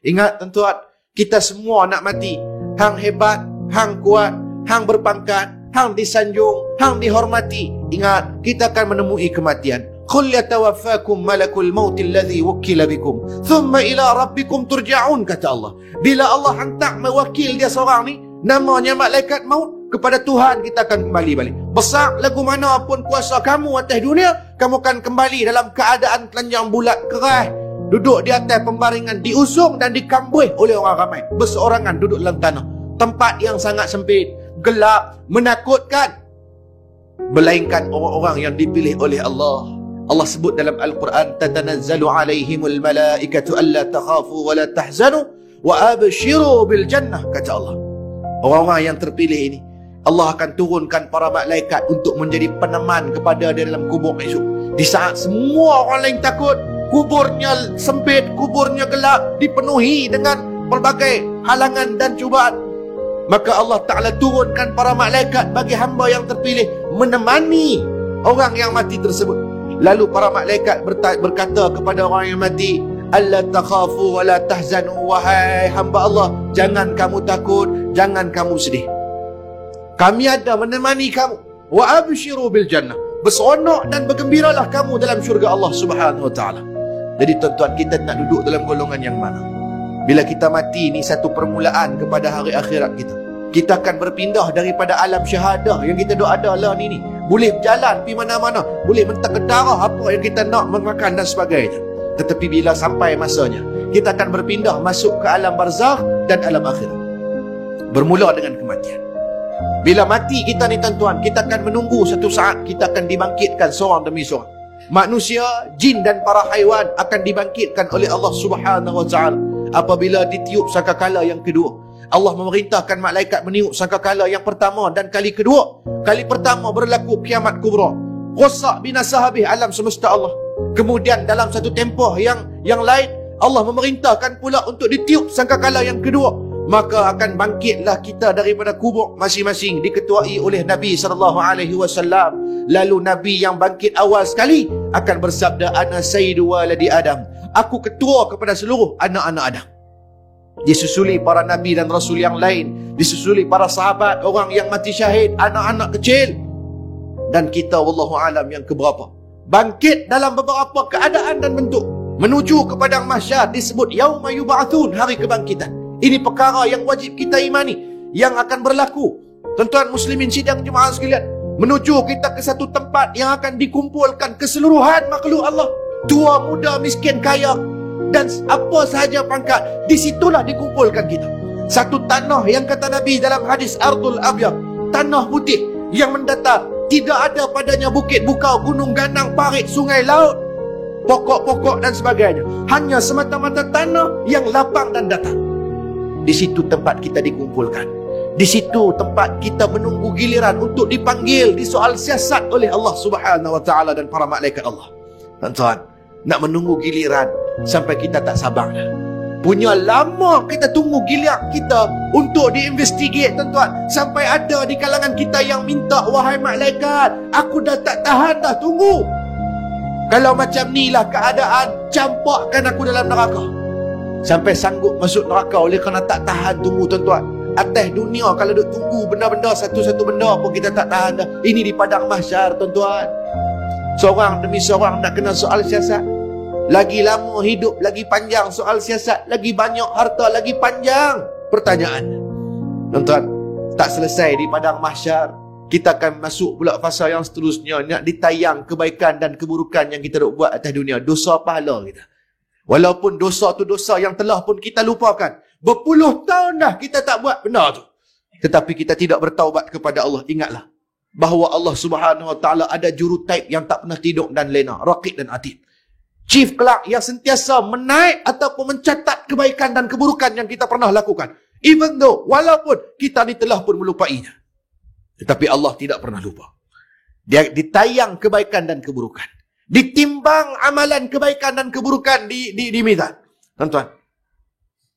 Ingat tuan-tuan, kita semua nak mati. Hang hebat, hang kuat, hang berpangkat, hang disanjung, hang dihormati. Ingat, kita akan menemui kematian. Qul yatawaffakum malakul maut alladhi wukkila bikum thumma ila rabbikum turja'un, kata Allah. Bila Allah hantar mewakil dia seorang ni, namanya malaikat maut, kepada Tuhan kita akan kembali balik. Besar lagu mana pun kuasa kamu atas dunia, kamu akan kembali dalam keadaan telanjang bulat keras, duduk di atas pembaringan, diusung dan dikambuh oleh orang ramai, berseorangan duduk dalam tanah. Tempat yang sangat sempit, gelap, menakutkan. Melainkan orang-orang yang dipilih oleh Allah. Allah sebut dalam Al-Quran, tatanazzalu alaihimul malaikatu alla takhafu wa la tahzanu wa abshiru bil jannah, kata Allah. Orang-orang yang terpilih ini, Allah akan turunkan para malaikat untuk menjadi peneman kepada dia dalam kubur esok. Di saat semua orang lain takut, kuburnya sempit, kuburnya gelap, dipenuhi dengan pelbagai halangan dan cubaan, maka Allah Ta'ala turunkan para malaikat bagi hamba yang terpilih menemani orang yang mati tersebut. Lalu para malaikat berkata kepada orang yang mati, alla takhafu wa la tahzanu, wahai hamba Allah, jangan kamu takut, jangan kamu sedih, kami ada menemani kamu. Wa abshiru bil jannah, berseronok dan bergembiralah kamu dalam syurga Allah Subhanahu wa taala. Jadi tuan-tuan, kita nak duduk dalam golongan yang mana? Bila kita mati ni satu permulaan kepada hari akhirat kita. Kita akan berpindah daripada alam syahadah yang kita duk ada lah ni. Boleh berjalan pergi mana-mana, boleh mentak darah apa yang kita nak makan dan sebagainya. Tetapi bila sampai masanya, kita akan berpindah masuk ke alam barzakh dan alam akhirat. Bermula dengan kematian. Bila mati kita ni tuan-tuan, kita akan menunggu satu saat kita akan dibangkitkan seorang demi seorang. Manusia, jin dan para haiwan akan dibangkitkan oleh Allah Subhanahu wa taala apabila ditiup sangkakala yang kedua. Allah memerintahkan malaikat meniup sangkakala yang pertama dan kali kedua. Kali pertama berlaku kiamat kubra, rosak binasa habis alam semesta Allah. Kemudian dalam satu tempoh yang lain, Allah memerintahkan pula untuk ditiup sangkakala yang kedua. Maka akan bangkitlah kita daripada kubur masing-masing, diketuai oleh Nabi SAW. Lalu Nabi yang bangkit awal sekali akan bersabda, ana sayyidu waladi Adam, aku ketua kepada seluruh anak-anak Adam. Disusuli para Nabi dan Rasul yang lain, disusuli para sahabat, orang yang mati syahid, anak-anak kecil. Dan kita wallahu alam yang keberapa, bangkit dalam beberapa keadaan dan bentuk, menuju ke padang mahsyar, disebut yauma yub'atsun, hari kebangkitan. Ini perkara yang wajib kita imani, yang akan berlaku. Tuan-tuan muslimin sidang jemaah sekalian, menuju kita ke satu tempat yang akan dikumpulkan keseluruhan makhluk Allah, tua, muda, miskin, kaya, dan apa sahaja pangkat. Disitulah dikumpulkan kita. Satu tanah yang kata Nabi dalam hadis Ardul Abyad, tanah putih yang mendatar, tidak ada padanya bukit, bukau, gunung, ganang, parit, sungai, laut, pokok-pokok dan sebagainya. Hanya semata-mata tanah yang lapang dan datar. Di situ tempat kita dikumpulkan. Di situ tempat kita menunggu giliran untuk dipanggil, disoal siasat oleh Allah Subhanahu wa taala dan para malaikat Allah. Tuan-tuan, nak menunggu giliran sampai kita tak sabar dah. Punya lama kita tunggu giliran kita untuk diinvestigate, tuan-tuan. Sampai ada di kalangan kita yang minta, wahai malaikat, aku dah tak tahan dah, tunggu. Kalau macam ni lah keadaan, campakkan aku dalam neraka. Sampai sanggup masuk neraka oleh kerana tak tahan tunggu, tuan-tuan. Atas dunia kalau duk tunggu benda-benda, satu-satu benda pun kita tak tahan dah. Ini di padang mahsyar, tuan-tuan. Seorang demi seorang nak kena soal siasat. Lagi lama hidup, lagi panjang soal siasat, lagi banyak harta, lagi panjang pertanyaan. Tuan-tuan, tak selesai di padang mahsyar. Kita akan masuk pula fasa yang seterusnya, nak ditayang kebaikan dan keburukan yang kita duk buat atas dunia, dosa pahala kita. Walaupun dosa tu dosa yang telah pun kita lupakan, berpuluh tahun dah kita tak buat benda tu, tetapi kita tidak bertaubat kepada Allah. Ingatlah bahawa Allah Subhanahu wa taala ada jurutype yang tak pernah tidur dan lena, Raqib dan Atid, chief clerk yang sentiasa menaik ataupun mencatat kebaikan dan keburukan yang kita pernah lakukan, even though walaupun kita ni telah pun melupainya, tetapi Allah tidak pernah lupa. Dia ditayang kebaikan dan keburukan, ditimbang amalan kebaikan dan keburukan di mizan. Tuan-tuan,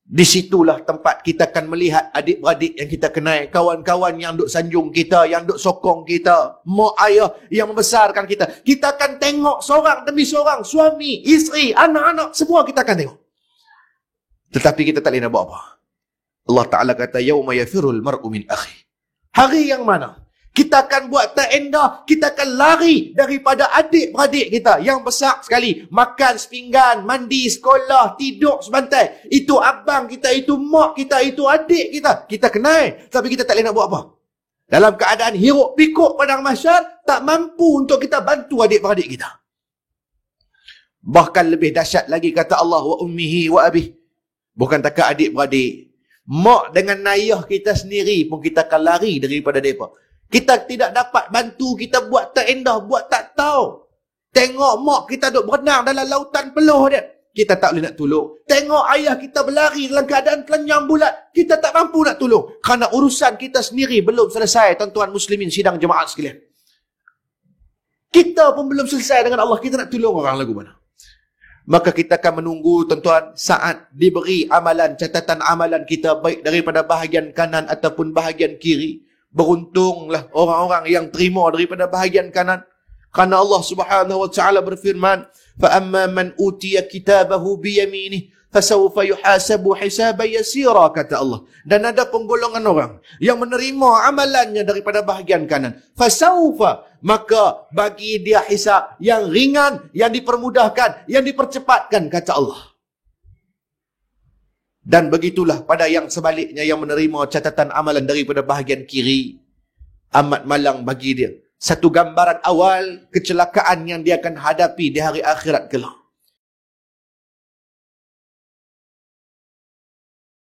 disitulah tempat kita akan melihat adik-beradik yang kita kenal, kawan-kawan yang duk sanjung kita, yang duk sokong kita, mak ayah yang membesarkan kita. Kita akan tengok seorang demi seorang, suami, isteri, anak-anak, semua kita akan tengok. Tetapi kita tak boleh nak buat apa. Allah Ta'ala kata, Yawma yafirul mar'u min akhi. Hari yang mana kita akan buat tak endah, kita akan lari daripada adik-beradik kita yang besar sekali. Makan sepinggan, mandi, sekolah, tidur sebantai. Itu abang kita, itu mak kita, itu adik kita. Kita kenal, tapi kita tak boleh nak buat apa. Dalam keadaan hiruk pikuk padang mahsyar, tak mampu untuk kita bantu adik-beradik kita. Bahkan lebih dahsyat lagi kata Allah, wa ummihi wa abih. Bukan takat adik-beradik, mak dengan ayah kita sendiri pun kita akan lari daripada mereka. Kita tidak dapat bantu, kita buat tak endah, buat tak tahu. Tengok mak kita duk berenang dalam lautan peluh dia, kita tak boleh nak tolong. Tengok ayah kita berlari dalam keadaan telanjang bulat, kita tak mampu nak tolong. Kerana urusan kita sendiri belum selesai, tuan-tuan muslimin sidang jemaat sekalian. Kita pun belum selesai dengan Allah, kita nak tolong orang lagu mana? Maka kita akan menunggu, tuan-tuan, saat diberi amalan, catatan amalan kita, baik daripada bahagian kanan ataupun bahagian kiri. Beruntunglah orang-orang yang terima daripada bahagian kanan. Karena Allah Subhanahu wa taala berfirman, "Fa amma man utiya kitabahu bi yaminih, fasawfa yuhasabu hisaban yasira," kata Allah. Dan ada penggolongan orang yang menerima amalannya daripada bahagian kanan. Fasawfa, maka bagi dia hisab yang ringan, yang dipermudahkan, yang dipercepatkan, kata Allah. Dan begitulah pada yang sebaliknya, yang menerima catatan amalan daripada bahagian kiri. Amat malang bagi dia. Satu gambaran awal kecelakaan yang dia akan hadapi di hari akhirat kelak.